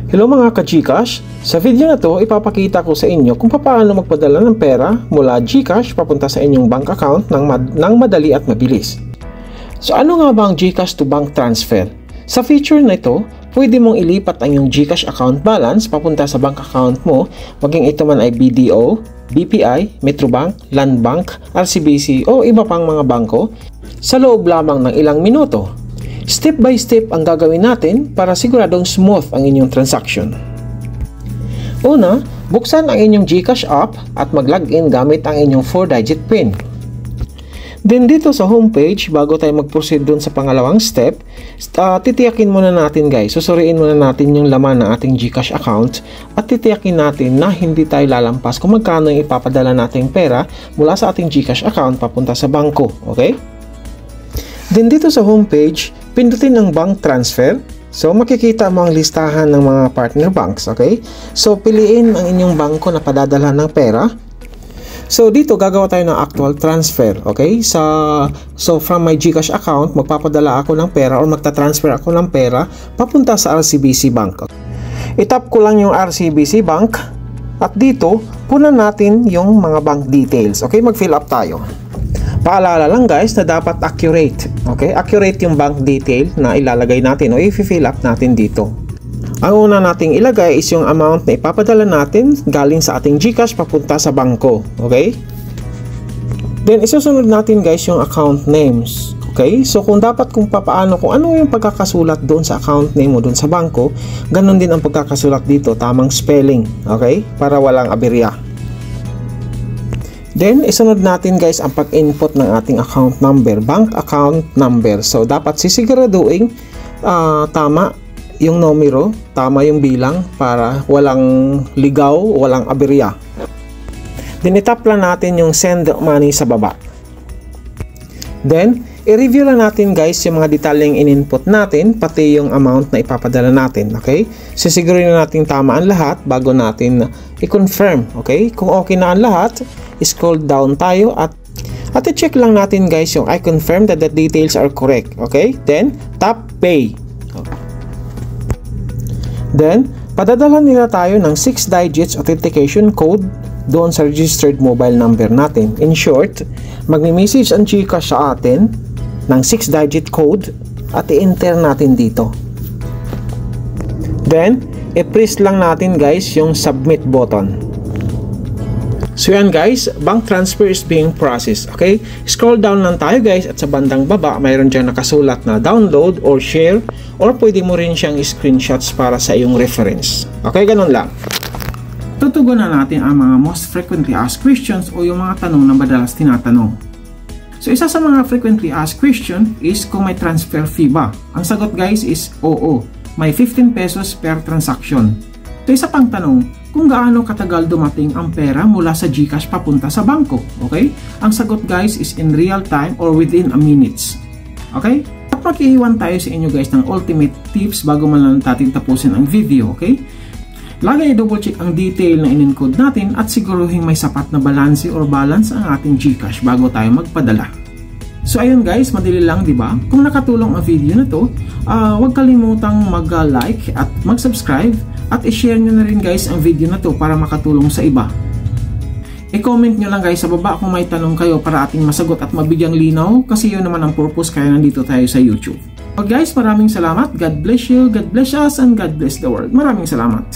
Hello mga ka-GCash! Sa video na to, ipapakita ko sa inyo kung paano magpadala ng pera mula GCash papunta sa inyong bank account ng madali at mabilis. So ano nga ba ang GCash to bank transfer? Sa feature na ito, pwede mong ilipat ang iyong GCash account balance papunta sa bank account mo, maging ito man ay BDO, BPI, Metrobank, Landbank, RCBC o iba pang mga bangko sa loob lamang ng ilang minuto. Step by step ang gagawin natin para siguradong smooth ang inyong transaction. Una, buksan ang inyong GCash app at mag-login gamit ang inyong 4-digit PIN. Then dito sa homepage, bago tayo mag-proceed dun sa pangalawang step, titiyakin muna natin guys, susuriin muna natin yung laman ng ating GCash account at titiyakin natin na hindi tayo lalampas kung magkano yung ipapadala nating pera mula sa ating GCash account papunta sa bangko, okay? Then dito sa homepage, pindutin ang bank transfer. So makikita mo ang listahan ng mga partner banks, okay? So piliin ang inyong bangko na padadala ng pera. So dito gagawa tayo ng actual transfer, okay? So from my GCash account, magpapadala ako ng pera or magta-transfer ako ng pera papunta sa RCBC Bank. Itap ko lang yung RCBC Bank at dito punan natin yung mga bank details, okay? Mag-fill up tayo. Paalala lang guys na dapat accurate, okay? Accurate yung bank detail na ilalagay natin o i-fill up natin dito. Ang una nating ilagay is yung amount na ipapadala natin galing sa ating GCash papunta sa bangko, okay? Then isusunod natin guys yung account names, okay? So kung papaano kung ano yung pagkakasulat doon sa account name mo doon sa bangko, ganun din ang pagkakasulat dito, tamang spelling, okay? Para walang aberya. Then, isunod natin guys ang pag-input ng ating account number, bank account number. So, dapat sisiguraduhin tama yung numero, tama yung bilang para walang ligaw, walang aberya. Then, itap lang natin yung send money sa baba. Then, i-review lang natin guys yung mga detalyeng in-input natin, pati yung amount na ipapadala natin, okay? Sisigurin na natin tama ang lahat bago natin i-confirm, okay? Kung okay na ang lahat, scroll down tayo at i-check lang natin guys yung I confirm that the details are correct, okay? Then, tap pay. Then, padadala nila tayo ng 6 digits authentication code doon sa registered mobile number natin. In short, magme-message ang GCash sa atin ng 6-digit code at i-enter natin dito. Then, i-press lang natin guys yung submit button. So yan guys, bank transfer is being processed, okay? Scroll down lang tayo guys at sa bandang baba, mayroon dyan nakasulat na download or share or pwede mo rin siyang screenshots para sa iyong reference. Okay, ganun lang. Tutugunan natin ang mga most frequently asked questions o yung mga tanong na madalas tinatanong. So isa sa mga frequently asked question is kung may transfer fee ba? Ang sagot guys is oo, may 15 pesos per transaction. So isa pang tanong, kung gaano katagal dumating ang pera mula sa GCash papunta sa bangko, okay? Ang sagot guys is in real time or within a minutes, okay? At mag-iwan tayo sa inyo guys ng ultimate tips bago man lang natin tapusin ang video, okay? Lagi i-double check ang detail na in-encode natin at siguruhin may sapat na balance or balance ang ating GCash bago tayo magpadala. So ayun guys, madali lang, di ba? Kung nakatulong ang video na to, huwag kalimutang mag-like at mag-subscribe at i-share nyo na rin guys ang video na to para makatulong sa iba. I-comment nyo lang guys sa baba kung may tanong kayo para ating masagot at mabigyang linaw kasi yun naman ang purpose kaya nandito tayo sa YouTube. So guys, maraming salamat. God bless you, God bless us, and God bless the world. Maraming salamat.